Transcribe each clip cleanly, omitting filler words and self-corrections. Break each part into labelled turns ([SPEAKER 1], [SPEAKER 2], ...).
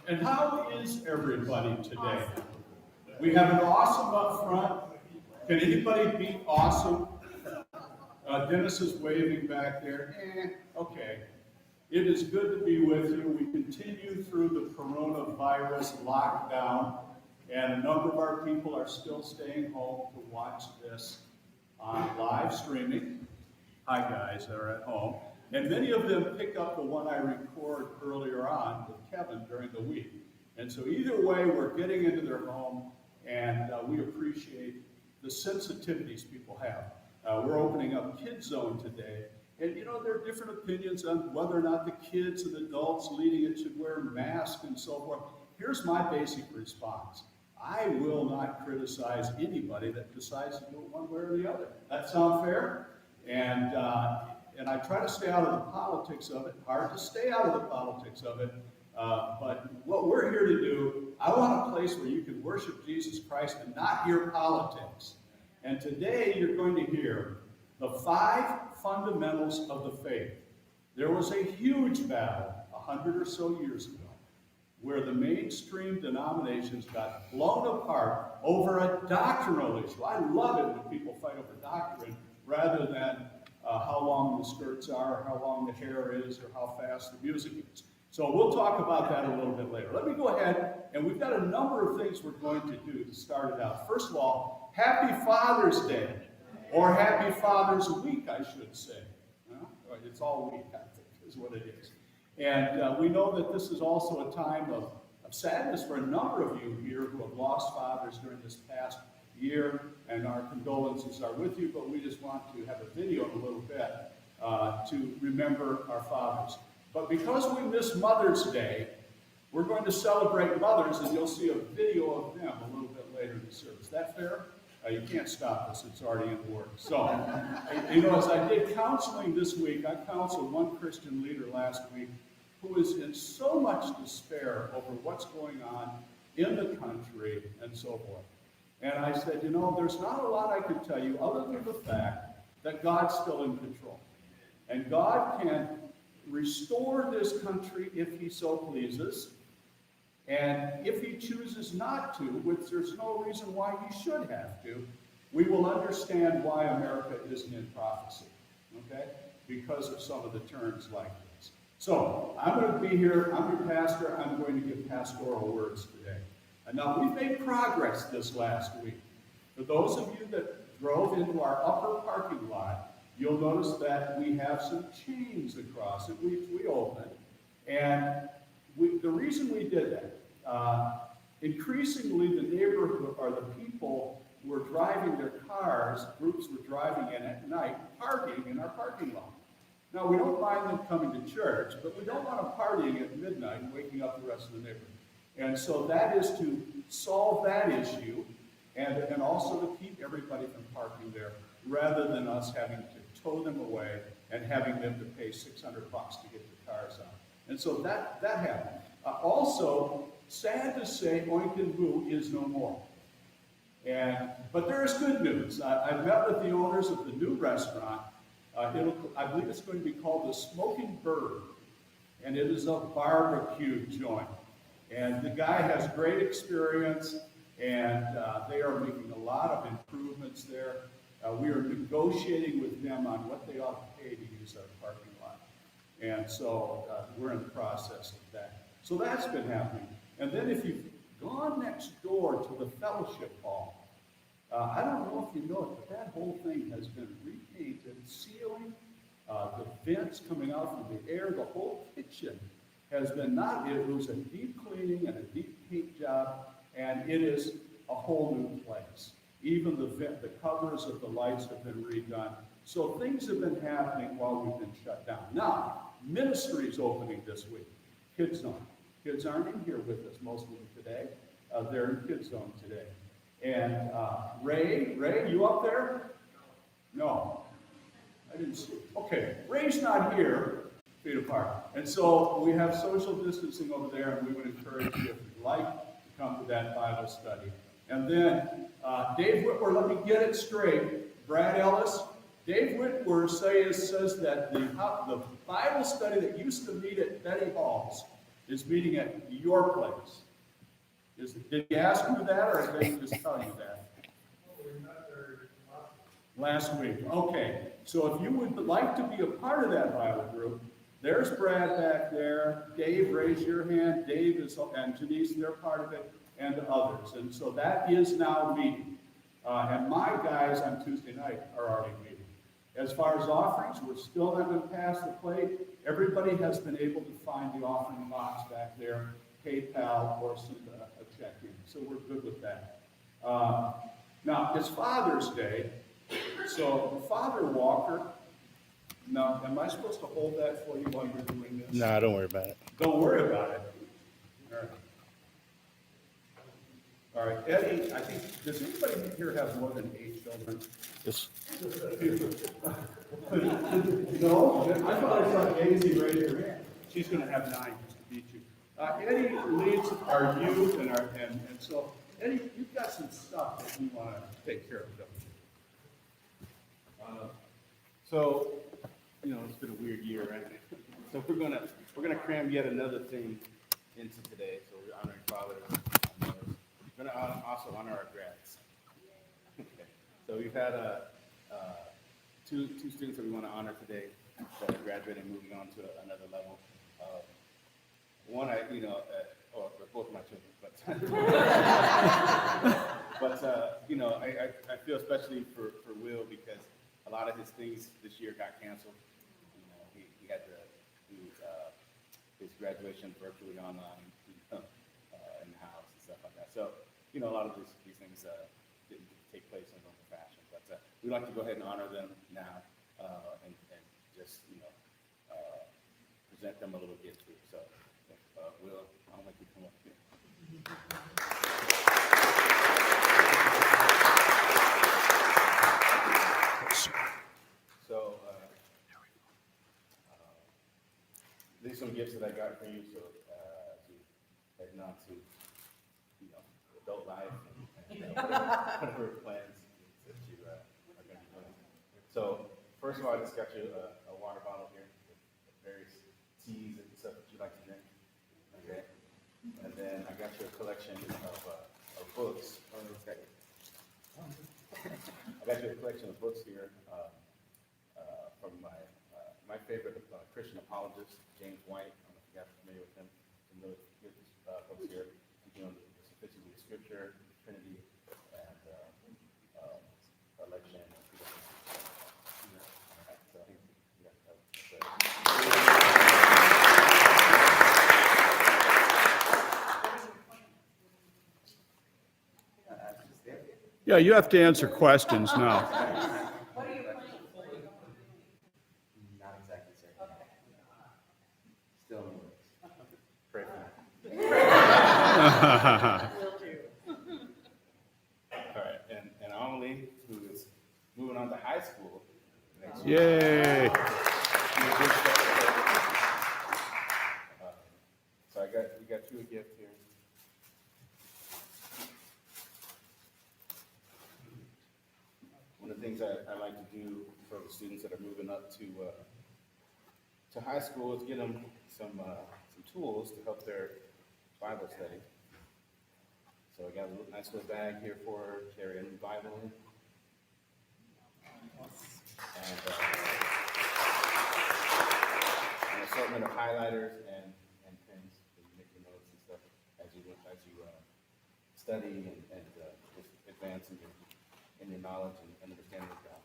[SPEAKER 1] And how is everybody today? We have an awesome up front. Can anybody beat awesome? Dennis is waving back there. Okay. It is good to be with you. We continue through the coronavirus lockdown, and a number of our people are still staying home to watch this on live streaming. Hi guys that are at home. And many of them pick up the one I record earlier on with Kevin during the week. And so either way, we're getting into their home, and we appreciate the sensitivities people have. We're opening up Kids Zone today. And you know, there are different opinions on whether or not the kids and adults leading it should wear masks and so forth. Here's my basic response. I will not criticize anybody that decides to do it one way or the other. That sound fair? And I try to stay out of the politics of it. Hard to stay out of the politics of it. But what we're here to do, I want a place where you can worship Jesus Christ and not hear politics. And today you're going to hear the 5 fundamentals of the faith. There was a huge battle 100 or so years ago where the mainstream denominations got blown apart over a doctrinal issue. I love it when people fight over doctrine rather than how long the skirts are, or how long the hair is, or how fast the music is. So we'll talk about that a little bit later. Let me go ahead, and we've got a number of things we're going to do to start it out. First of all, Happy Father's Day, or Happy Father's Week, I should say. It's all week, I think, is what it is. And we know that this is also a time of sadness for a number of you here who have lost fathers during this past year, and our condolences are with you, but we just want to have a video in a little bit to remember our fathers. But because we miss Mother's Day, we're going to celebrate mothers, and you'll see a video of them a little bit later in the service. Is that fair? You can't stop us. It's already in the works. So, you know, as I did counseling this week, I counseled one Christian leader last week who is in so much despair over what's going on in the country and so forth. And I said, you know, there's not a lot I can tell you other than the fact that God's still in control. And God can restore this country if he so pleases. And if he chooses not to, which there's no reason why he should have to, we will understand why America isn't in prophecy, okay? Because of some of the turns like this. So, I'm going to be here, I'm your pastor, I'm going to give pastoral words today. And now, we've made progress this last week. For those of you that drove into our upper parking lot, you'll notice that we have some chains across it, which we opened. And the reason we did that, increasingly the neighborhood or the people were driving their cars, groups were driving in at night, parking in our parking lot. Now, we don't mind them coming to church, but we don't want them partying at midnight and waking up the rest of the neighborhood. And so that is to solve that issue and also to keep everybody from parking there rather than us having to tow them away and having them to pay $600 to get their cars out. And so that happened. Also, sad to say, Oink and Boo is no more. But there is good news. I met with the owners of the new restaurant. I believe it's going to be called the Smoking Bird, and it is a barbecue joint. And the guy has great experience, and they are making a lot of improvements there. We are negotiating with them on what they ought to pay to use our parking lot. And so we're in the process of that. So that's been happening. And then if you've gone next door to the fellowship hall, I don't know if you know it, but that whole thing has been repainted, ceiling, the vents coming out from the air, the whole kitchen has been it was a deep cleaning and a deep paint job, and it is a whole new place. Even the covers of the lights have been redone. So things have been happening while we've been shut down. Now, ministry is opening this week. Kids Zone. Kids aren't in here with us, most of them today. They're in Kids Zone today. And Ray, you up there? No, I didn't see. Okay, Ray's not here, feet apart. And so we have social distancing over there, and we would encourage you, if you'd like, to come to that Bible study. And then Dave Whitwer, let me get it straight. Brad Ellis, Dave Whitwer says that the Bible study that used to meet at Betty Hall's is meeting at your place. Did he ask you that, or did he just tell you that? Last week, okay. So if you would like to be a part of that Bible group, there's Brad back there. Dave, raise your hand. Dave is, and Denise, they're part of it, and others. And so that is now meeting. And my guys on Tuesday night are already meeting. As far as offerings, we're still not going to pass the plate. Everybody has been able to find the offering box back there, PayPal, or send a check in. So we're good with that. Now, it's Father's Day. So the Father Walker, now, am I supposed to hold that for you while you're doing this?
[SPEAKER 2] No, don't worry about it.
[SPEAKER 1] Don't worry about it. All right, Eddie, I think, does anybody here have more than 8 children?
[SPEAKER 2] Just
[SPEAKER 1] No? I thought I saw Daisy raise her hand. She's gonna have 9 just to beat you. Eddie leads our youth and so, Eddie, you've got some stuff that you wanna take care of, don't you?
[SPEAKER 3] So, you know, it's been a weird year, right? So we're gonna cram yet another thing into today. So we're honoring fathers. We're gonna also honor our grads. Okay. So we've had two students that we want to honor today that are graduating, moving on to another level. One, well, they're both my children, but you know, I feel especially for Will because a lot of his things this year got canceled. You know, he had to do his graduation virtually online, in the house and stuff like that. So, you know, a lot of these things didn't take place in normal fashion. But we'd like to go ahead and honor them now and just, you know, present them a little gift too. So, Will, I'll make you come up here. So, these are some gifts that I got for you. So, heading on to, you know, adult life and whatever plans that you are going to be doing. So, first of all, I just got you a water bottle here with various teas and stuff that you like to drink. Okay. And then I got you a collection of books. I got you a collection of books here from my favorite Christian apologist, James White. I don't know if you guys are familiar with him. Some really good books here. You know, the sufficiency of Scripture, the Trinity, and election.
[SPEAKER 1] Yeah, you have to answer questions now.
[SPEAKER 4] What are you planning for?
[SPEAKER 3] Not exactly certain. Still in the works. Pray for me.
[SPEAKER 4] Will do.
[SPEAKER 3] All right, and Amelie, who is moving on to high school next
[SPEAKER 1] Yay!
[SPEAKER 3] year. So we got you a gift here. One of the things I like to do for the students that are moving up to high school is get them some tools to help their Bible study. So I got a nice little bag here for her, carry a new Bible in. And an assortment of highlighters and pens so you make your notes and stuff as you study and just advance in your knowledge and understanding of God.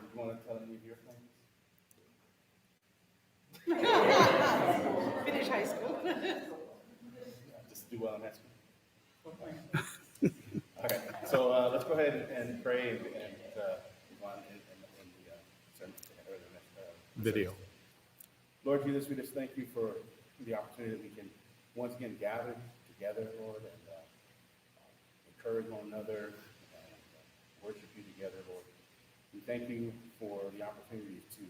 [SPEAKER 3] You want to tell any of your plans?
[SPEAKER 4] Finish high school.
[SPEAKER 3] Just do well in high school. All right, so let's go ahead and pray and move on in the sermon or the next
[SPEAKER 1] Video.
[SPEAKER 3] Lord Jesus, we just thank you for the opportunity that we can once again gather together, Lord, and encourage one another and worship you together, Lord. We thank you for the opportunity to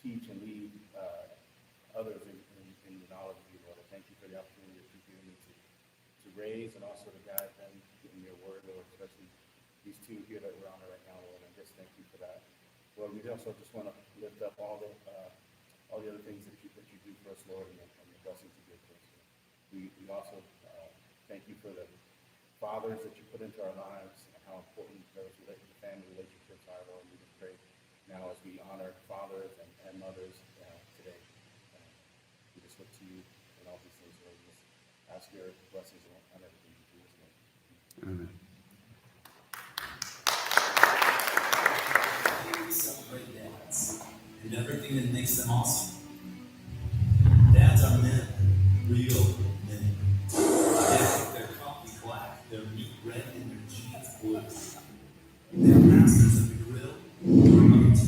[SPEAKER 3] teach and lead others in the knowledge of you, Lord. I thank you for the opportunity that you've given me to raise and also to guide them in your word, Lord, especially these two here that we're honoring right now, Lord, and just thank you for that. Lord, we also just want to lift up all the other things that you do for us, Lord, and the blessings you give to us. We also thank you for the fathers that you put into our lives and how important those family relationships are, Lord. We just pray now as we honor fathers and mothers today. We just look to you in all these things, Lord. Just ask your blessings on everything you do, Lord.
[SPEAKER 1] Amen.
[SPEAKER 2] We celebrate dads and everything that makes them awesome. Dads are men, real men. They make their coffee black, their meat red, and their jeans blue. They're masters of the grill, remote,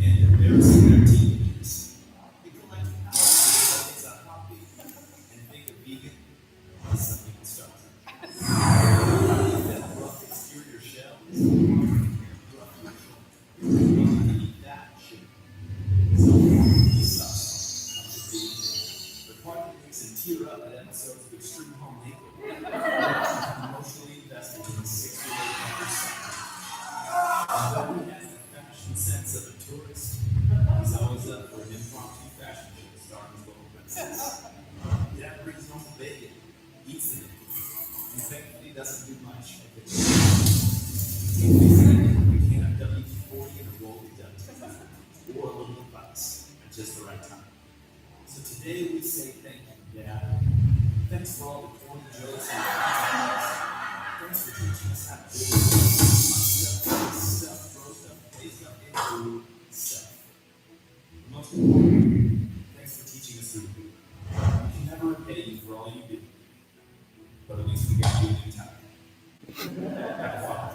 [SPEAKER 2] and embarrassing their teammates. They collect powder like it's a hobby, and think of vegan as something to start. That rough exterior shell is rough your shoulder. That shit. So, these sucks. The part that makes him tear up at episodes of Extreme Home Makeover. Emotionally invested in the 6-year-old daughter's son. Although he has the fashion sense of a tourist, he's always up for an impromptu fashion show starring his local princess. Dad brings home the bacon, eats it, and thankfully doesn't do much of it. We can have WD-40 and a roll of duct, or a little advice at just the right time. So today we say thank you, Dad. Thanks for all the corny jokes and thanks for teaching us how to do stuff, throw stuff, play stuff, and do stuff. But most importantly, thanks for teaching us who to be. We can never repay you for all you do, but at least we got you a new time. Have fun.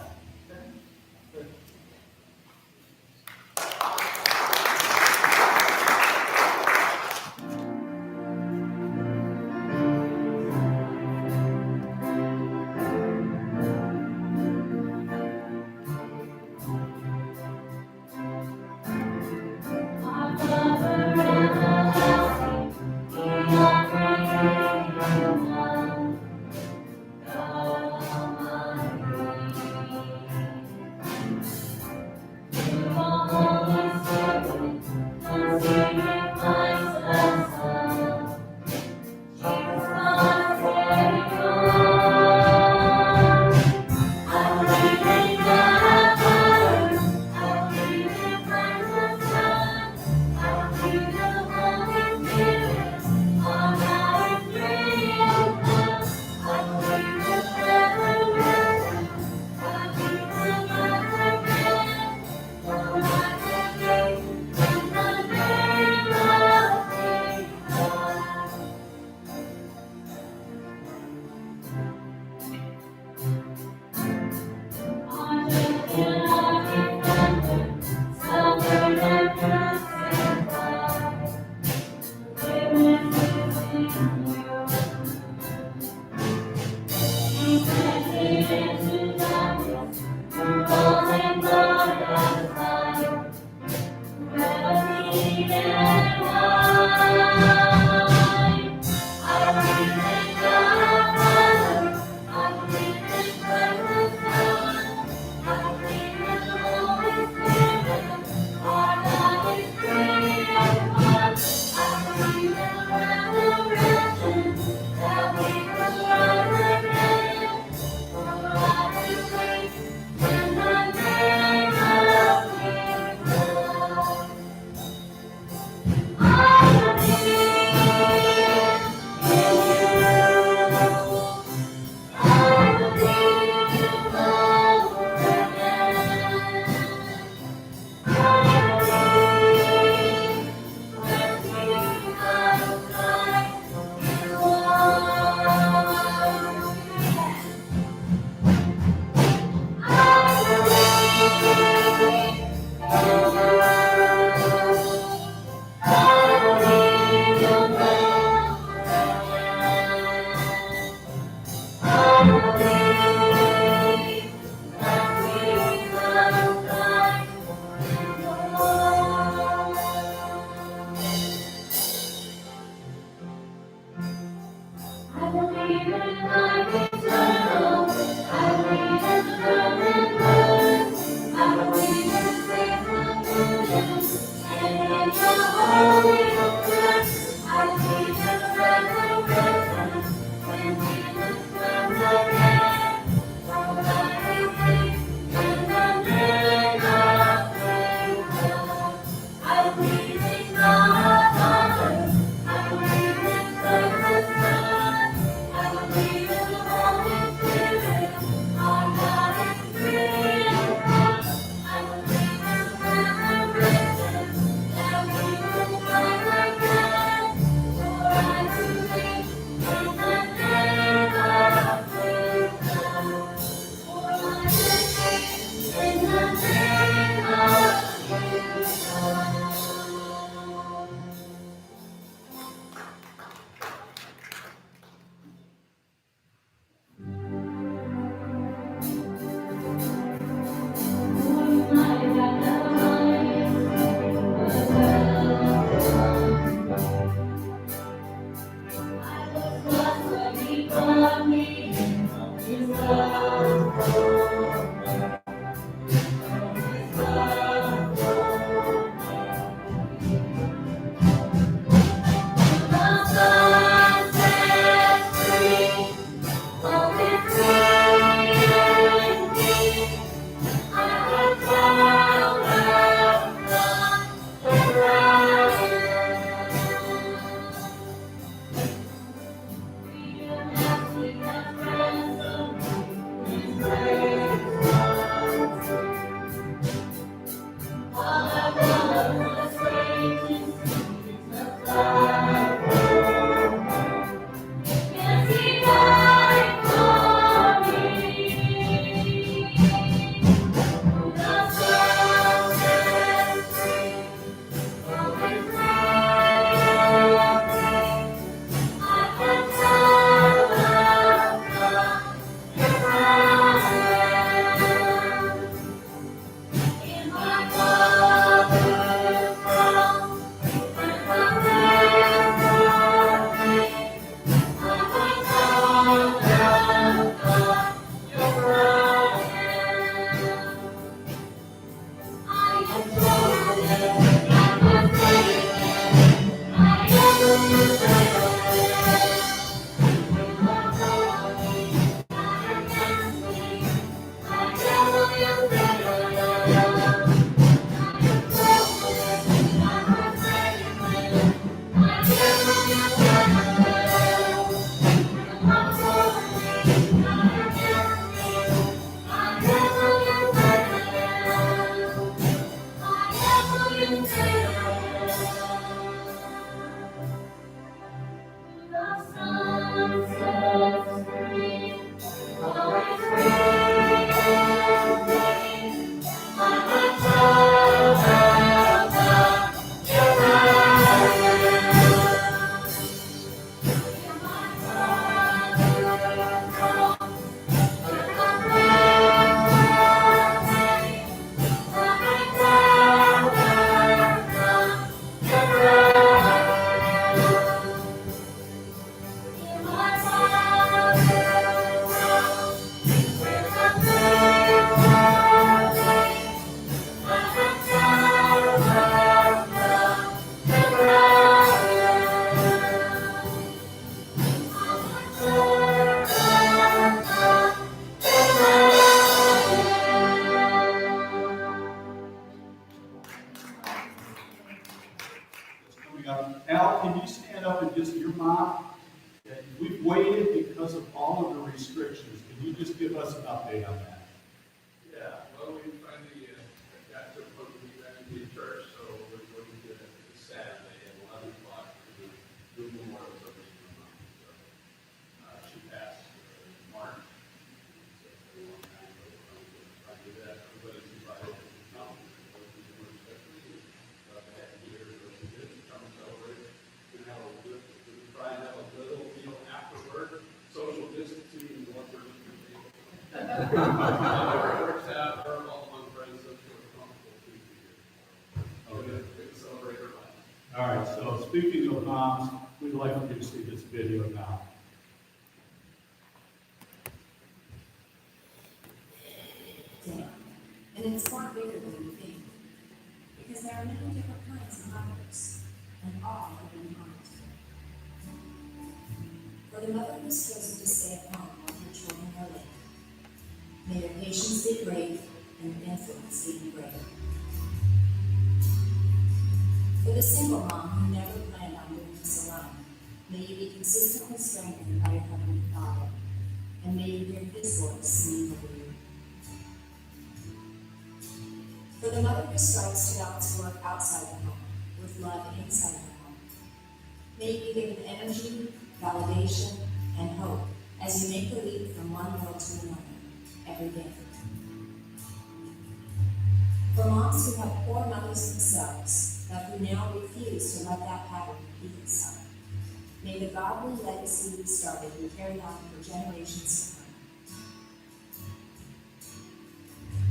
[SPEAKER 1] Al, can you stand up and just, your mom, we've waited because of all of the restrictions. Can you just give us an update on that?
[SPEAKER 5] Yeah, well, we finally got to a point where we actually in church, so we're going to Saturday at 11 o'clock to do memorial service for my mom. So, she passed in March. So, for a long time, so I do that. Everybody's invited to come. Come celebrate. We're try and have a little meal after work, social distancing, and one person per table. It works out, we're all among friends, so it's comfortable to be here. Okay, we can celebrate her life.
[SPEAKER 1] All right, so speaking of moms, we'd like you to see this video now.
[SPEAKER 6] And it's far bigger than you think, because there are many different kinds of mothers, and all have been harmed. For the mother who has chosen to stay at home while her children are late, may your patience be great and your influence be great. For the single mom who never planned on doing this alone, may you be consistently strengthened by your Heavenly Father, and may you hear His voice singing over you. For the mother who strives to balance work outside the home with love inside the home, may you be given energy, validation, and hope as you make the leap from one world to another every day. For moms who have poor mothers themselves, but who now refuse to let that pattern repeat itself, may the godly legacy we started be carried on for generations to come.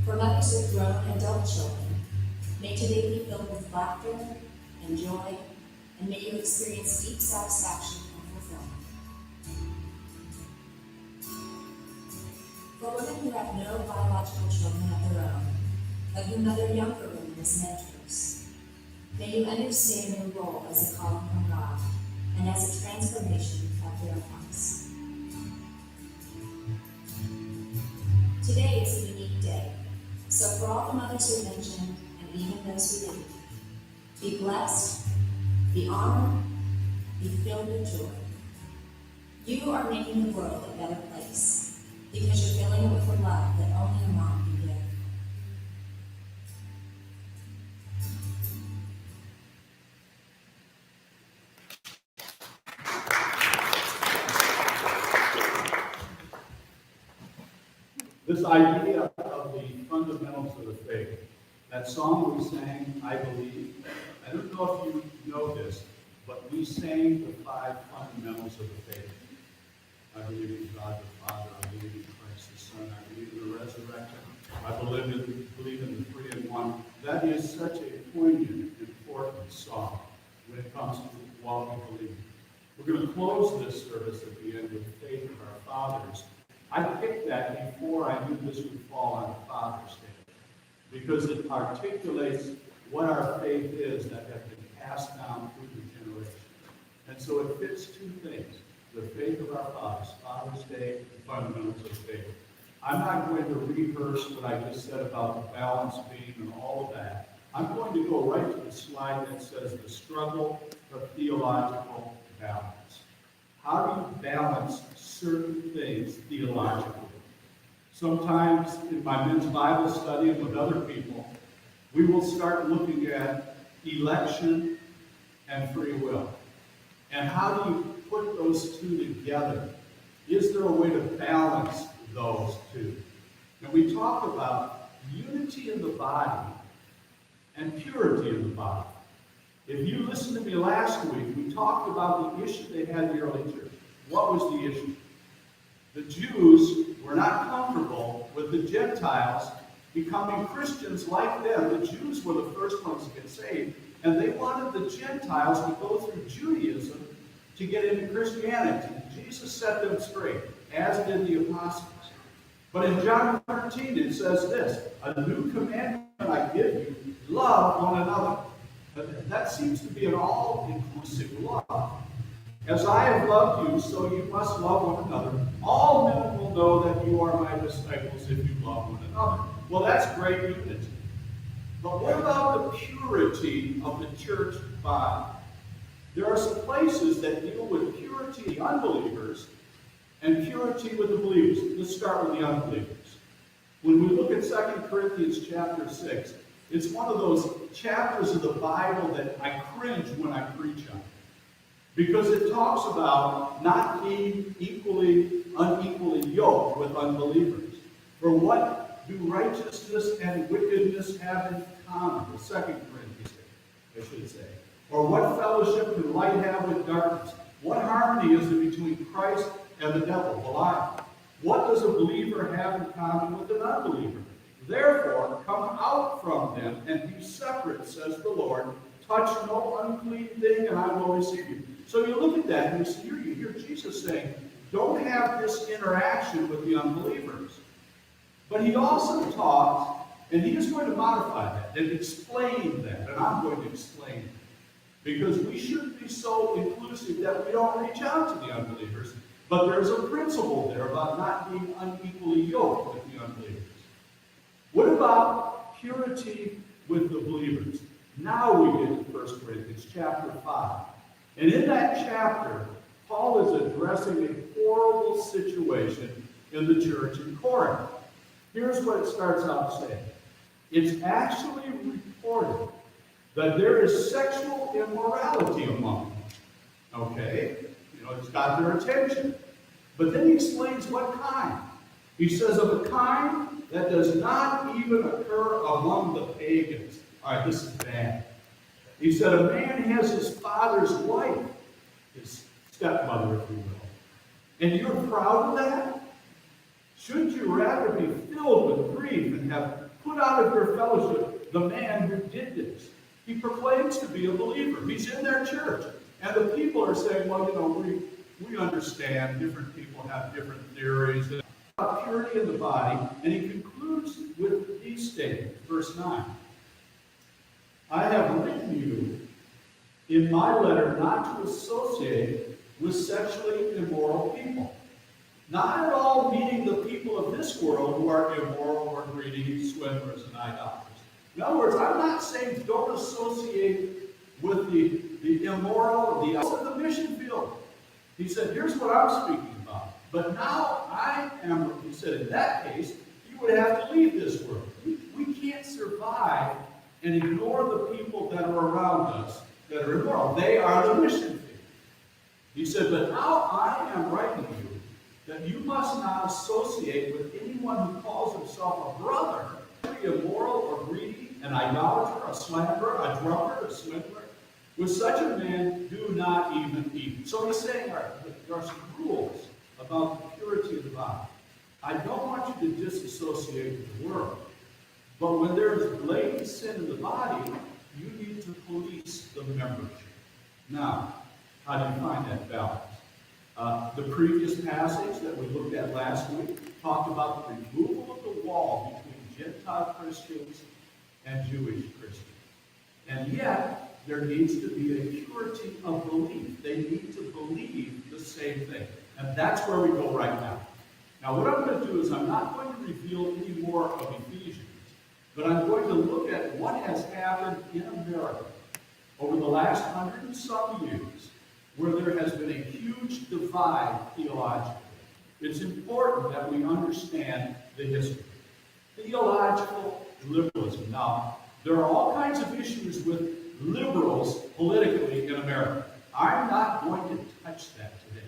[SPEAKER 6] For mothers with grown adult children, may today be filled with laughter and joy, and may you experience deep satisfaction and fulfillment. For women who have no biological children of their own, but who mother younger women as mentors, may you understand your role as a calling from God and as a transformation of their hearts. Today is a unique day, So for all the mothers who mentioned, and even those who didn't, be blessed, be honored, be filled with joy. You are making the world a better place because you're filling it with the love that only a mom can give.
[SPEAKER 1] This idea of the fundamentals of the faith, that song we sang, I Believe, I don't know if you know this, but we sang the 5 fundamentals of the faith. I believe in God the Father, I believe in Christ the Son, I believe in the resurrection, I believe in the 3 in 1. That is such a poignant, important song when it comes to what we believe. We're going to close this service at the end with the faith of our fathers. I picked that before I knew this would fall on Father's Day, because it articulates what our faith is that has been passed down through the generations. And so it fits 2 things, the faith of our fathers, Father's Day, and fundamentals of faith. I'm not going to rehearse what I just said about the balance beam and all of that. I'm going to go right to the slide that says the struggle of theological balance. How do you balance certain things theologically? Sometimes in my men's Bible study and with other people, we will start looking at election and free will. And how do you put those 2 together? Is there a way to balance those 2? And we talk about unity in the body and purity in the body. If you listened to me last week, we talked about the issue they had in the early church. What was the issue? The Jews were not comfortable with the Gentiles becoming Christians like them. The Jews were the first ones to get saved, and they wanted the Gentiles to go through Judaism to get into Christianity. Jesus set them straight, as did the apostles. But in John 13, it says this, a new commandment I give you, love one another. That seems to be an all-inclusive love. As I have loved you, so you must love one another. All men will know that you are my disciples if you love one another. Well, that's great unity. But what about the purity of the church body? There are some places that deal with purity of the unbelievers and purity with the believers. Let's start with the unbelievers. When we look at 2 Corinthians chapter 6, it's one of those chapters of the Bible that I cringe when I preach on. Because it talks about not being unequally yoked with unbelievers. For what do righteousness and wickedness have in common? The 2 Corinthians, I should say. Or what fellowship can light have with darkness? What harmony is there between Christ and the devil, Belial? What does a believer have in common with an unbeliever? Therefore, come out from them and be separate, says the Lord. Touch no unclean thing, and I will receive you. So you look at that, and you hear Jesus saying, don't have this interaction with the unbelievers. But he also talks, and he is going to modify that and explain that, and I'm going to explain it. Because we shouldn't be so inclusive that we don't reach out to the unbelievers, but there's a principle there about not being unequally yoked with the unbelievers. What about purity with the believers? Now we get to 1 Corinthians chapter 5. And in that chapter, Paul is addressing a horrible situation in the church in Corinth. Here's what it starts out saying. It's actually reported that there is sexual immorality among them. Okay? It's got their attention. But then he explains what kind. He says of a kind that does not even occur among the pagans. All right, this is bad. He said a man has his father's wife, his stepmother, if you will. And you're proud of that? Shouldn't you rather be filled with grief and have put out of your fellowship the man who did this? He proclaims to be a believer. He's in their church. And the people are saying, well, we understand different people have different theories about purity in the body. And he concludes with these statements, verse 9. I have written you in my letter not to associate with sexually immoral people. Not at all meaning the people of this world who are immoral or greedy, swindlers, and idolaters. In other words, I'm not saying don't associate with the immoral, the mission field. He said, here's what I'm speaking about. But now I am, he said, in that case, you would have to leave this world. We can't survive and ignore the people that are around us that are immoral. They are the mission field. He said, but now I am writing to you that you must not associate with anyone who calls himself a brother, immoral or greedy, an idolater, a slanderer, a drunkard, a swindler. With such a man, do not even eat. So he's saying, all right, there are some rules about the purity of the body. I don't want you to disassociate with the world. But when there is blatant sin in the body, you need to police the membership. Now, how do you find that balance? The previous passage that we looked at last week talked about the removal of the wall between Gentile Christians and Jewish Christians. And yet, there needs to be a purity of belief. They need to believe the same thing. And that's where we go right now. Now, what I'm going to do is I'm not going to reveal any more of Ephesians, but I'm going to look at what has happened in America over the last 100 and some years, where there has been a huge divide theologically. It's important that we understand the history. Theological liberalism. Now, there are all kinds of issues with liberals politically in America. I'm not going to touch that today.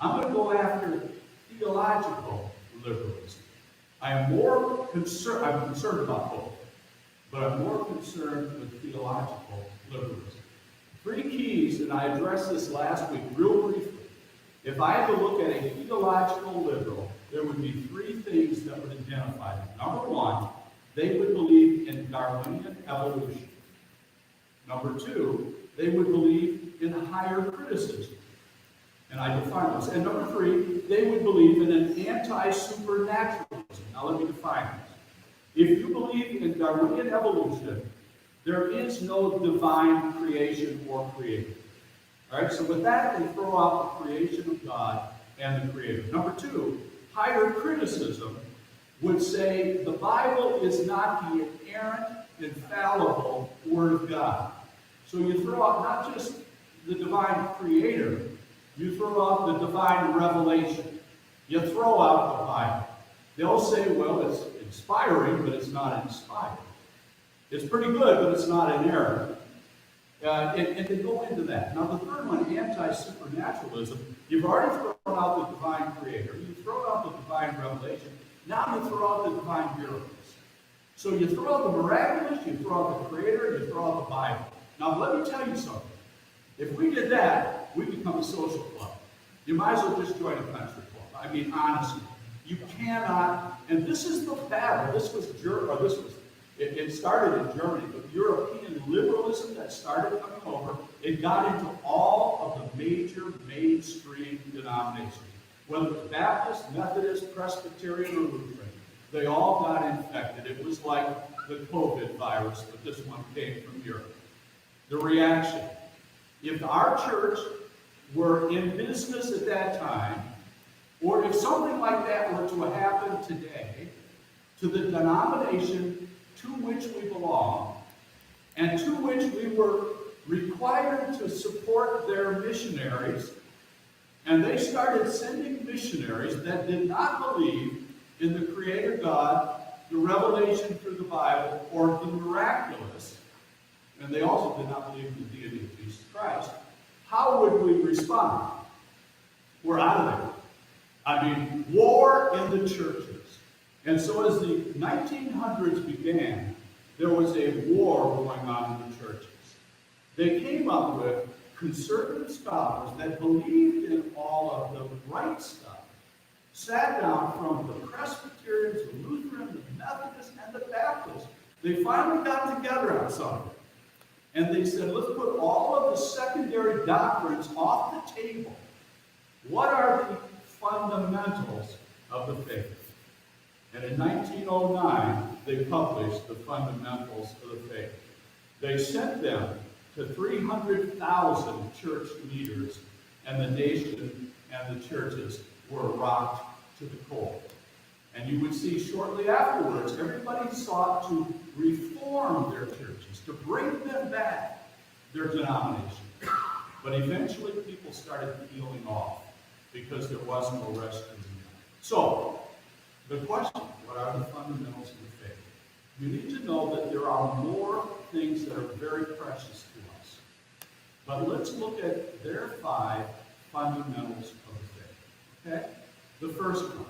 [SPEAKER 1] I'm going to go after theological liberalism. I'm concerned about both, but I'm more concerned with theological liberalism. 3 keys, and I addressed this last week real briefly. If I had to look at a theological liberal, there would be 3 things that would identify them. Number 1, they would believe in Darwinian evolution. Number 2, they would believe in higher criticism. And I define those. And number 3, they would believe in an anti-supernaturalism. Now let me define this. If you believe in Darwinian evolution, there is no divine creation or creator. All right, so with that, they throw out the creation of God and the creator. Number 2, higher criticism would say the Bible is not the inerrant, infallible Word of God. So you throw out not just the divine creator, you throw out the divine revelation. You throw out the Bible. They'll say, well, it's inspiring, but it's not inspired. It's pretty good, but it's not inerrant. And they go into that. Now, the third one, anti-supernaturalism, you've already thrown out the divine creator. You've thrown out the divine revelation. Now you throw out the divine miracles. So you throw out the miraculous, you throw out the creator, you throw out the Bible. Now, let me tell you something. If we did that, we become a social club. You might as well just join a country club. I mean, honestly, you cannot, and this is the battle. It started in Germany, but European liberalism that started coming over, it got into all of the major mainstream denominations. Whether it was Baptist, Methodist, Presbyterian, or Lutheran, they all got infected. It was like the COVID virus, but this one came from Europe. The reaction. If our church were in business at that time, or if something like that were to happen today, to the denomination to which we belong, and to which we were required to support their missionaries, and they started sending missionaries that did not believe in the Creator God, the revelation through the Bible, or the miraculous, and they also did not believe in the deity of Jesus Christ, how would we respond? We're out of there. I mean, war in the churches. And so as the 1900s began, there was a war going on in the churches. They came up with conservative scholars that believed in all of the right stuff, sat down from the Presbyterians, the Lutherans, the Methodists, and the Baptists. They finally got together on something. And they said, let's put all of the secondary doctrines off the table. What are the fundamentals of the faith? And in 1909, they published the fundamentals of the faith. They sent them to 300,000 church leaders and the nation and the churches. were rocked to the core. And you would see shortly afterwards, everybody sought to reform their churches, to bring them back, their denomination. But eventually people started peeling off because there was no rest in them. So, the question, what are the fundamentals of the faith? You need to know that there are more things that are very precious to us. But let's look at their 5 fundamentals of the faith. Okay? The first one,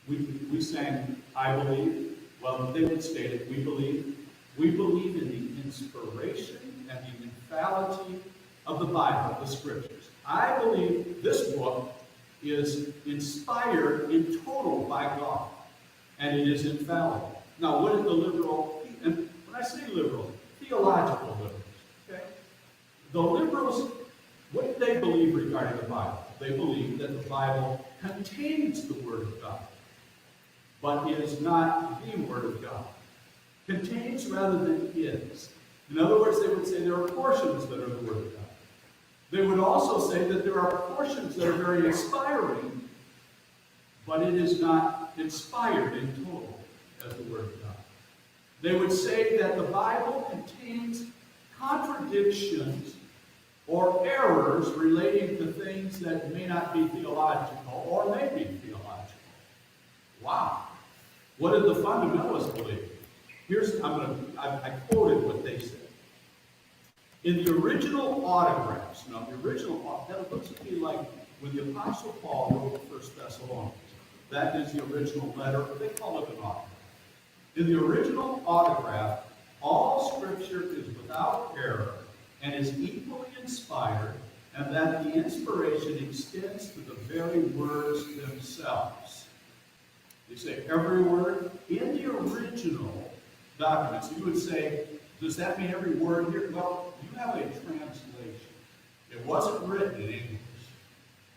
[SPEAKER 1] we sang, I believe. Well, they would state it, we believe. We believe in the inspiration and the infallibility of the Bible, the Scriptures. I believe this book is inspired in total by God, and it is infallible. Now, what is the liberal, and when I say liberals, theological liberals, okay? The liberals, what do they believe regarding the Bible? They believe that the Bible contains the Word of God, but it is not the Word of God. Contains rather than is. In other words, they would say there are portions that are the Word of God. They would also say that there are portions that are very inspiring, but it is not inspired in total as the Word of God. They would say that the Bible contains contradictions or errors relating to things that may not be theological or may be theological. Wow. What did the fundamentalists believe? I quoted what they said. In the original autographs, now the original, that looks to be like when the Apostle Paul wrote the 1 Thessalonians. That is the original letter, they call it an autograph. In the original autograph, all Scripture is without error and is equally inspired, and that the inspiration extends to the very words themselves. You say every word in the original document. So you would say, does that mean every word here? Well, you have a translation. It wasn't written in English.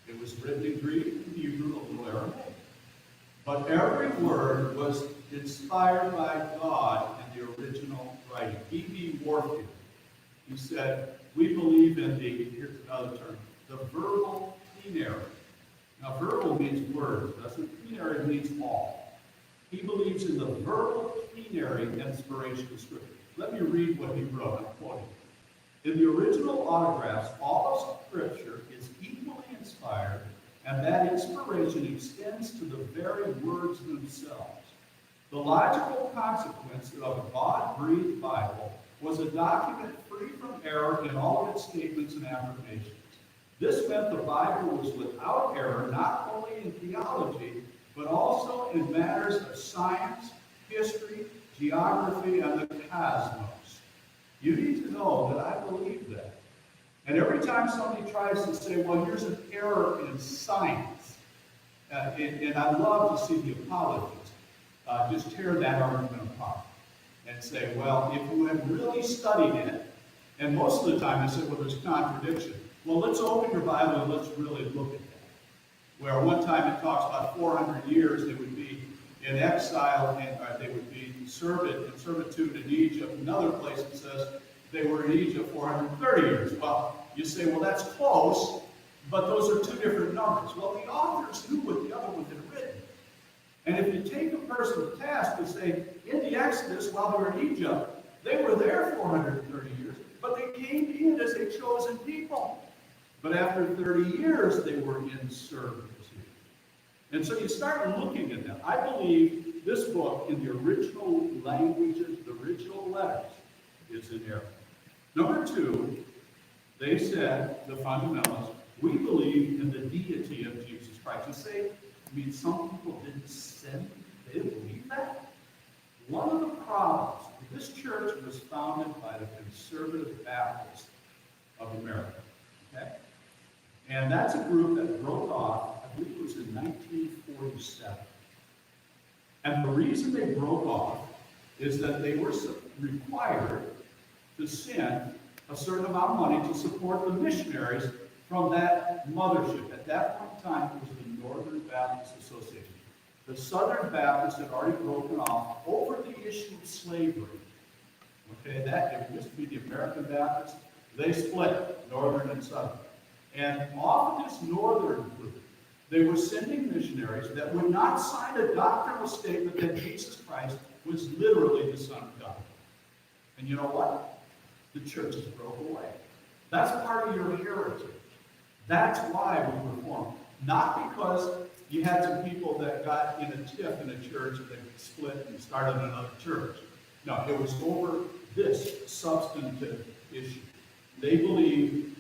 [SPEAKER 1] It was written in Greek, Hebrew, a little Aramaic. But every word was inspired by God in the original writing. B.B. Warfield, he said, we believe in here's another term, the verbal plenary. Now, verbal means words, doesn't plenary means all. He believes in the verbal plenary inspiration of Scripture. Let me read what he wrote. I'm quoting. In the original autographs, all of Scripture is equally inspired, and that inspiration extends to the very words themselves. The logical consequence of a God-breathed Bible was a document free from error in all of its statements and affirmations. This meant the Bible was without error not only in theology, but also in matters of science, history, geography, and the cosmos. You need to know that I believe that. And every time somebody tries to say, well, here's an error in science, and I love to see the apologists just tear that argument apart and say, well, if you have really studied it, and most of the time they say, well, there's contradiction. Well, let's open your Bible and let's really look at that. Where one time it talks about 400 years they would be in exile, and they would be in servitude in Egypt. Another place it says they were in Egypt 430 years. Well, you say, well, that's close, but those are 2 different numbers. Well, the authors knew what the other one had written. And if you take a person to task and say, in the Exodus, while they were in Egypt, they were there 430 years, but they came in as a chosen people. But after 30 years, they were in servitude. And so you start looking at that. I believe this book, in the original languages, the original letters, is in error. Number 2, they said, the fundamentalists, we believe in the deity of Jesus Christ. You say, I mean, some people didn't send, they didn't believe that? One of the problems, this church was founded by the Conservative Baptists of America. Okay? And that's a group that broke off, I believe it was in 1947. And the reason they broke off is that they were required to send a certain amount of money to support the missionaries from that mothership. At that point in time, it was the Northern Baptist Association. The Southern Baptists had already broken off over the issue of slavery. Okay, that it used to be the American Baptists. They split, Northern and Southern. And off of this Northern group, They were sending missionaries that would not sign a doctrinal statement that Jesus Christ was literally the Son of God. And you know what? The churches broke away. That's part of your heritage. That's why we were formed. Not because you had some people that got in a tiff in a church and they split and started another church. No, it was over this substantive issue. They believed,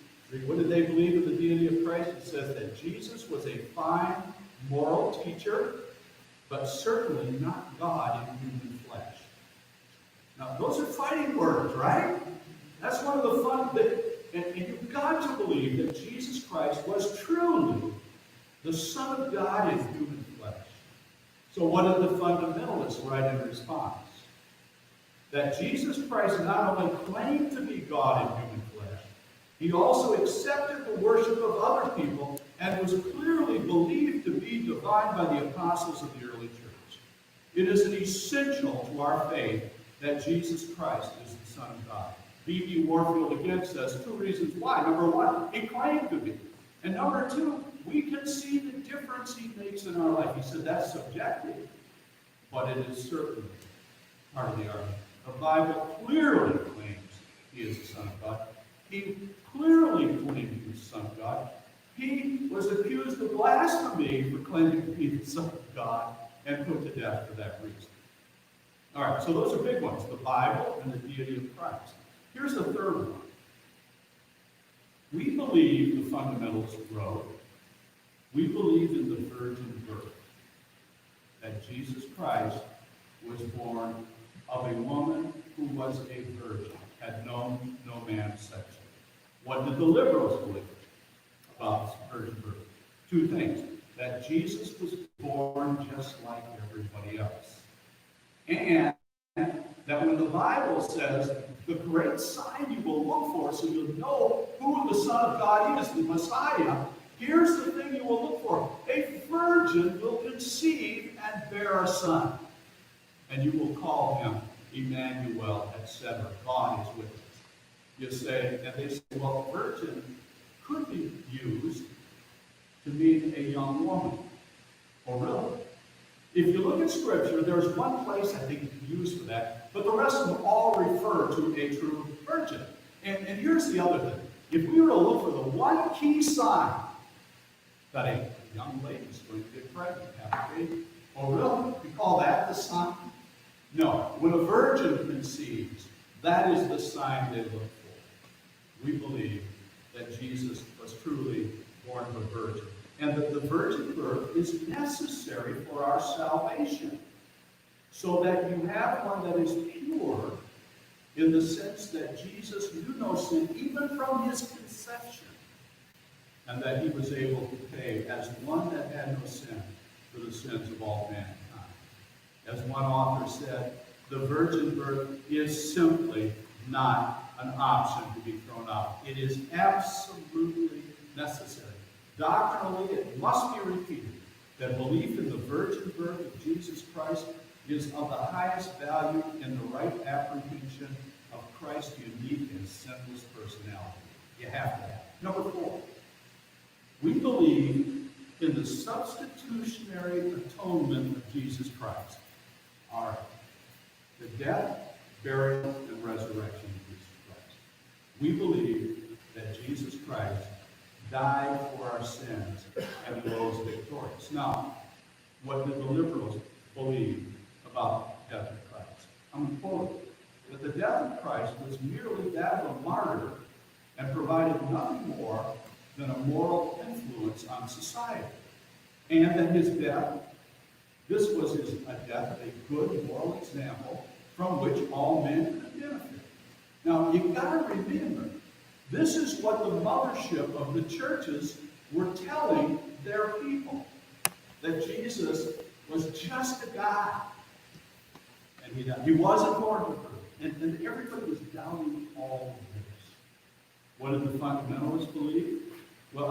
[SPEAKER 1] what did they believe in the deity of Christ? It says that Jesus was a fine moral teacher, but certainly not God in human flesh. Now, those are fighting words, right? That's one of the fun things. And you've got to believe that Jesus Christ was truly the Son of God in human flesh. So what did the fundamentalists write in response? That Jesus Christ not only claimed to be God in human flesh, he also accepted the worship of other people and was clearly believed to be divine by the apostles of the early church. It is an essential to our faith that Jesus Christ is the Son of God. B.B. Warfield again says two reasons why. Number one, he claimed to be. And number two, we can see the difference he makes in our life. He said that's subjective, but it is certainly part of the argument. The Bible clearly claims he is the Son of God. He clearly claimed he was the Son of God. He was accused of blasphemy for claiming to be the Son of God and put to death for that reason. All right, so those are big ones, the Bible and the deity of Christ. Here's the third one. We believe, the fundamentalists wrote, we believe in the virgin birth, that Jesus Christ was born of a woman who was a virgin, had known no man sexually. What did the liberals believe about virgin birth? Two things. That Jesus was born just like everybody else. And that when the Bible says, the great sign you will look for, so you'll know who the Son of God is, the Messiah, here's the thing you will look for. A virgin will conceive and bear a son. And you will call him Emmanuel, etc. God is with us. You say, and they say, well, virgin could be used to mean a young woman. Oh, really? If you look at Scripture, there's one place I think you can use for that, but the rest of them all refer to a true virgin. And here's the other thing. If we were to look for the one key sign that a young lady is going to get pregnant, have a baby, oh, really? We call that the sign? No. When a virgin conceives, that is the sign they look for. We believe that Jesus was truly born of a virgin, and that the virgin birth is necessary for our salvation, so that you have one that is pure in the sense that Jesus knew no sin even from his conception, and that he was able to pay as one that had no sin for the sins of all mankind. As one author said, the virgin birth is simply not an option to be thrown out. It is absolutely necessary. Doctrinally, it must be repeated that belief in the virgin birth of Jesus Christ is of the highest value in the right apprehension of Christ's unique and sinless personality. You have to have it. Number 4, we believe in the substitutionary atonement of Jesus Christ. All right. The death, burial, and resurrection of Jesus Christ. We believe that Jesus Christ died for our sins and rose victorious. Now, what did the liberals believe about the death of Christ? I'm going to quote it. That the death of Christ was merely that of a martyr and provided nothing more than a moral influence on society. And that his death, this was a death, a good moral example from which all men could benefit. Now, you've got to remember, this is what the mothership of the churches were telling their people, that Jesus was just a guy. And he wasn't born with her. And everybody was doubting all of this. What did the fundamentalists believe? Well,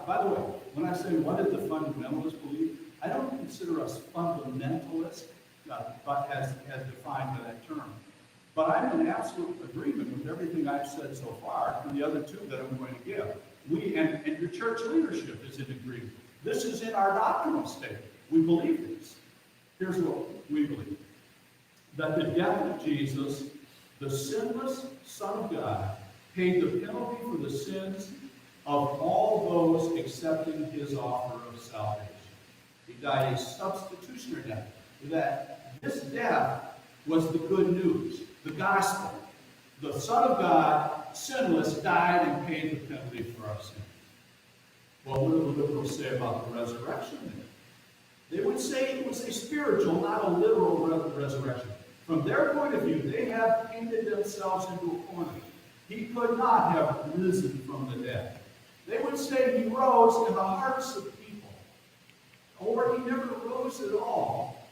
[SPEAKER 1] by the way, when I say what did the fundamentalists believe, I don't consider us fundamentalists, but as defined by that term. But I'm in absolute agreement with everything I've said so far, and the other two that I'm going to give. We and your church leadership is in agreement. This is in our doctrinal statement. We believe this. Here's what we believe. That the death of Jesus, the sinless Son of God, paid the penalty for the sins of all those accepting his offer of salvation. He died a substitutionary death. That this death was the good news, the gospel. The Son of God, sinless, died and paid the penalty for our sins. Well, what do the liberals say about the resurrection then? They would say it was a spiritual, not a literal resurrection. From their point of view, they have painted themselves into a corner. He could not have risen from the dead. They would say he rose in the hearts of people, or he never rose at all.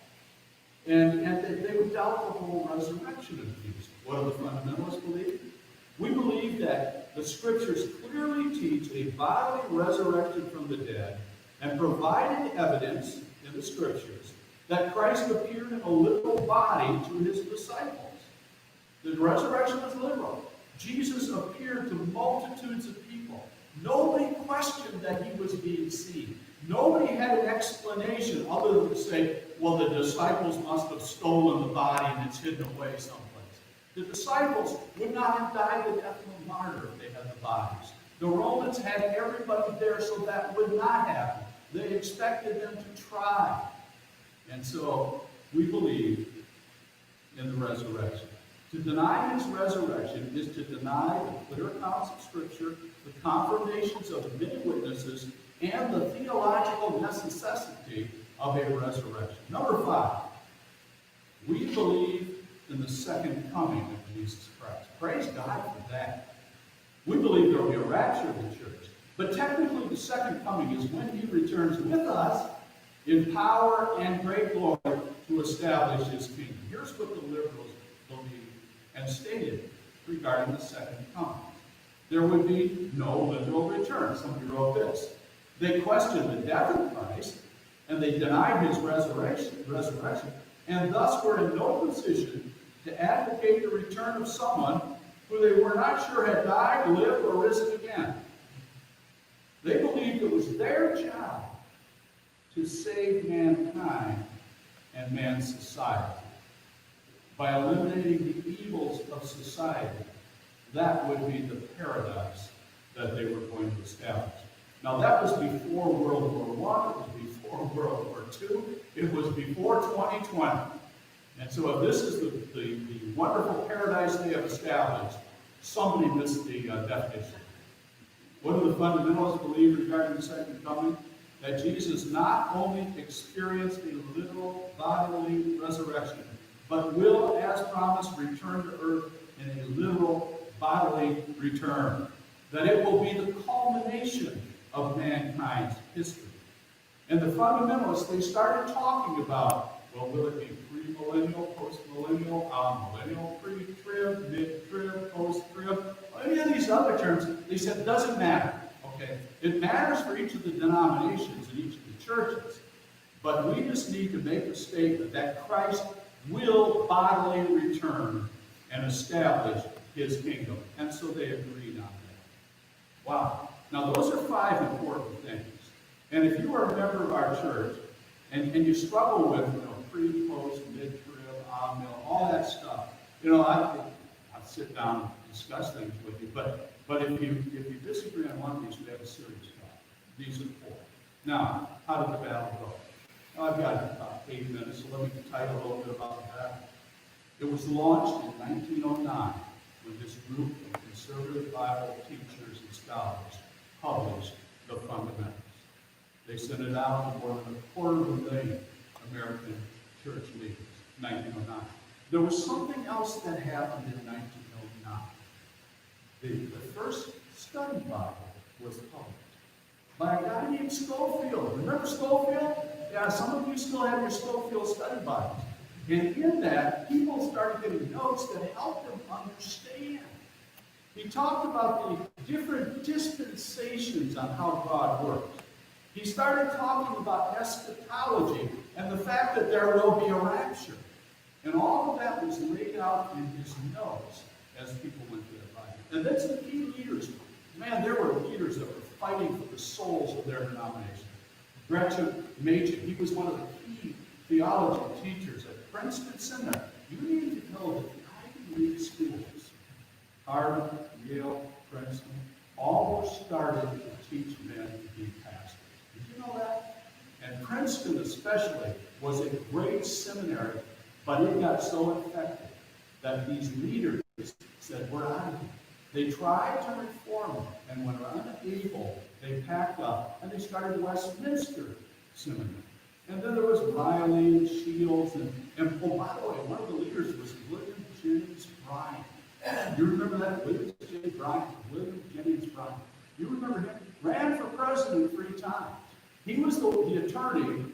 [SPEAKER 1] And they would doubt the whole resurrection of Jesus. What do the fundamentalists believe? We believe that the scriptures clearly teach a bodily resurrection from the dead and provided evidence in the scriptures that Christ appeared in a literal body to his disciples. The resurrection was literal. Jesus appeared to multitudes of people. Nobody questioned that he was being seen. Nobody had an explanation other than to say, well, the disciples must have stolen the body and it's hidden away someplace. The disciples would not have died the death of a martyr if they had the bodies. The Romans had everybody there, so that would not happen. They expected them to try. And so we believe in the resurrection. To deny his resurrection is to deny the clear accounts of Scripture, the confirmations of many witnesses, and the theological necessity of a resurrection. Number 5, we believe in the second coming of Jesus Christ. Praise God for that. We believe there will be a rapture of the church. But technically the second coming is when he returns with us in power and great glory to establish his kingdom. Here's what the liberals believe and stated regarding the second coming. There would be no literal return. Somebody wrote this. They questioned the death of Christ, and they denied his resurrection, and thus were in no position to advocate the return of someone who they were not sure had died, lived, or risen again. They believed it was their job to save mankind and man's society. By eliminating the evils of society, that would be the paradise that they were going to establish. Now that was before World War I, it was before World War II, it was before 2020. And so if this is the wonderful paradise they have established, somebody missed the definition. What do the fundamentalists believe regarding the second coming? That Jesus not only experienced a literal bodily resurrection, but will, as promised, return to earth in a literal bodily return. That it will be the culmination of mankind's history. And the fundamentalists, they started talking about, well, will it be pre-millennial, post-millennial, millennial, pre-trib, mid-trib, post-trib, any of these other terms? They said it doesn't matter. Okay, it matters for each of the denominations and each of the churches, but we just need to make a statement that Christ will bodily return and establish his kingdom. And so they agreed on that. Wow. Now those are 5 important things. And if you are a member of our church and you struggle with pre, post, mid-trib, mill, all that stuff, I'll sit down and discuss things with you, but if you disagree on one of these, we have a serious problem. These are 4. Now, how did the battle go? I've got about 8 minutes, so let me tell you a little bit about the battle. It was launched in 1909 when this group of conservative Bible teachers and scholars published the Fundamentals. They sent it out to more than 250,000 American church leaders in 1909. There was something else that happened in 1909. The first study Bible was published by a guy named Schofield. Remember Schofield? Yeah, some of you still have your Schofield study Bibles. And in that, people started getting notes that helped them understand. He talked about the different dispensations on how God works. He started talking about eschatology and the fact that there will be a rapture. And all of that was laid out in his notes as people went through their Bible. And that's the key leaders. Man, there were leaders that were fighting for the souls of their denomination. Gretchen Machen, he was one of the key theology teachers at Princeton Seminary. You need to know that the Ivy League schools, Harvard, Yale, Princeton, all were started to teach men to be pastors. Did you know that? And Princeton especially was a great seminary, but it got so infected that these leaders said, we're out of here. They tried to reform them, and when unable, they packed up, and they started Westminster Seminary. And then there was Riley and Shields, and oh, by the way, one of the leaders was William Jennings Bryan. You remember that? William Jennings Bryan. You remember him? Ran for president 3 times. He was the attorney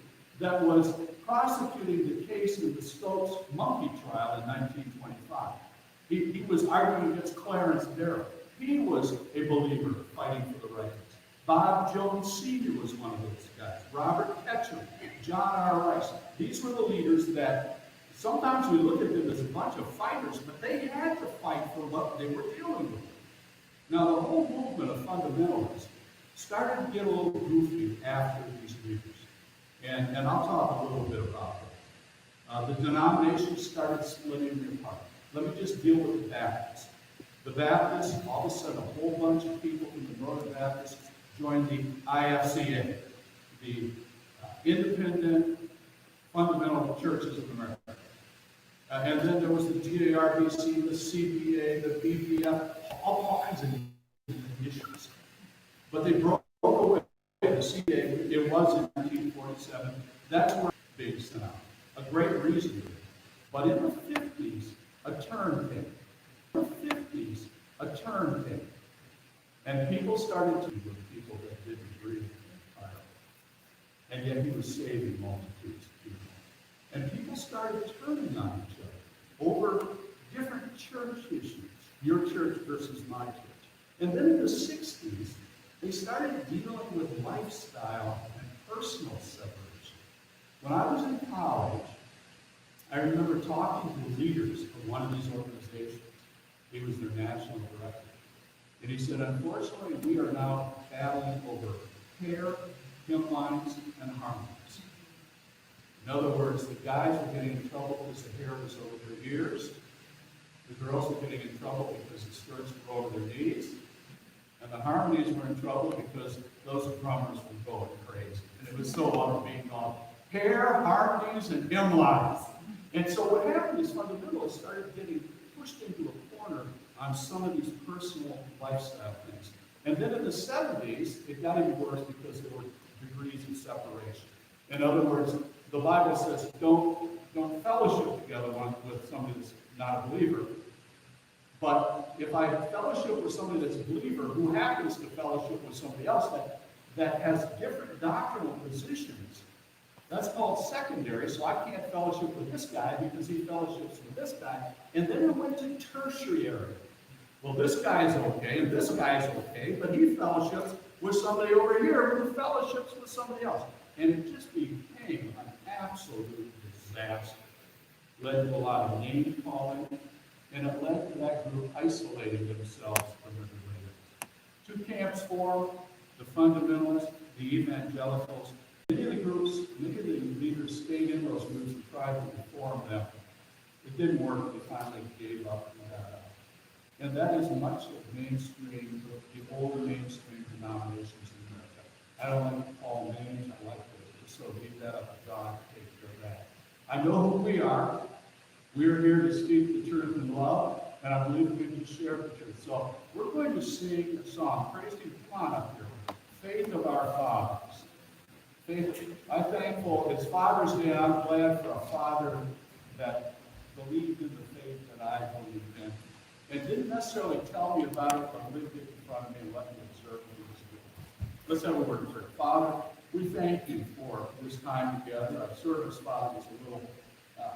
[SPEAKER 1] that was prosecuting the case in the Stokes monkey trial in 1925. He was arguing against Clarence Darrow. He was a believer fighting for the rights. Bob Jones Sr. was one of those guys. Robert Ketchum, John R. Rice. These were the leaders that sometimes we look at them as a bunch of fighters, but they had to fight for what they were dealing with. Now, the whole movement of fundamentalists started to get a little goofy after these leaders. And I'll talk a little bit about that. The denominations started splitting apart. Let me just deal with the Baptists. The Baptists, all of a sudden, a whole bunch of people from the Northern Baptists joined the IFCA, the Independent Fundamental Churches of America. And then there was the GARBC, the CBA, the BBF, all kinds of issues. But they broke away. The CBA, it was in 1947. That's where big sent out. A great reason. But in the 50s, a turn came. In the 50s, a turn came. And people started to with people that didn't agree with him. And yet he was saving multitudes of people. And people started turning on each other over different church issues. Your church versus my church. And then in the 60s, they started dealing with lifestyle and personal separation. When I was in college, I remember talking to leaders of one of these organizations. He was their national director. And he said, unfortunately, we are now battling over hair, hymnlines, and harmonies. In other words, the guys were getting in trouble because the hair was over their ears. The girls were getting in trouble because the skirts were over their knees. And the harmonies were in trouble because those drummers were going crazy. And it was so long being called hair, harmonies, and hymnlines. And so what happened is fundamentalists started getting pushed into a corner on some of these personal lifestyle things. And then in the 70s, it got even worse because there were degrees of separation. In other words, the Bible says don't fellowship together with somebody that's not a believer. But if I fellowship with somebody that's a believer who happens to fellowship with somebody else that has different doctrinal positions, that's called secondary, so I can't fellowship with this guy because he fellowships with this guy. And then it went to tertiary. Well, this guy's okay, and this guy's okay, but he fellowships with somebody over here who fellowships with somebody else. And it just became an absolute disaster. Led to a lot of name calling, and it led to that group isolating themselves from everybody else. 2 camps formed, the fundamentalists, the evangelicals. Many of the leaders stayed in those groups and tried to reform them. It didn't work. They finally gave up and got out. And that is much of mainstream, the older mainstream denominations in America. I don't like to call names. I like to so leave that up to God to take care of that. I know who we are. We're here to speak the truth in love, and I believe we can share the truth. So we're going to sing a song. Praise you, come on up here. Faith of our fathers. Faith. I'm thankful. It's Father's Day, and I'm glad for a father that believed in the faith that I believed in. And didn't necessarily tell me about it, but lived it in front of me and let me observe what he was doing. Let's have a word of prayer. Father, we thank you for this time together. Our service, Father, was a little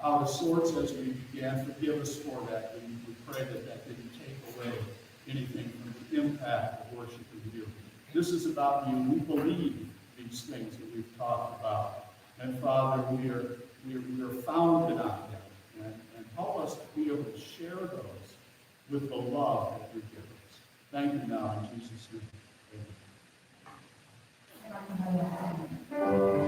[SPEAKER 1] out of sorts as we began. Forgive us for that. We pray that that didn't take away anything from the impact of worshiping you. This is about you. We believe these things that we've talked about. And Father, we are founded on them. And help us to be able to share those with the love that you give us. Thank you now in Jesus' name. Amen. Amen.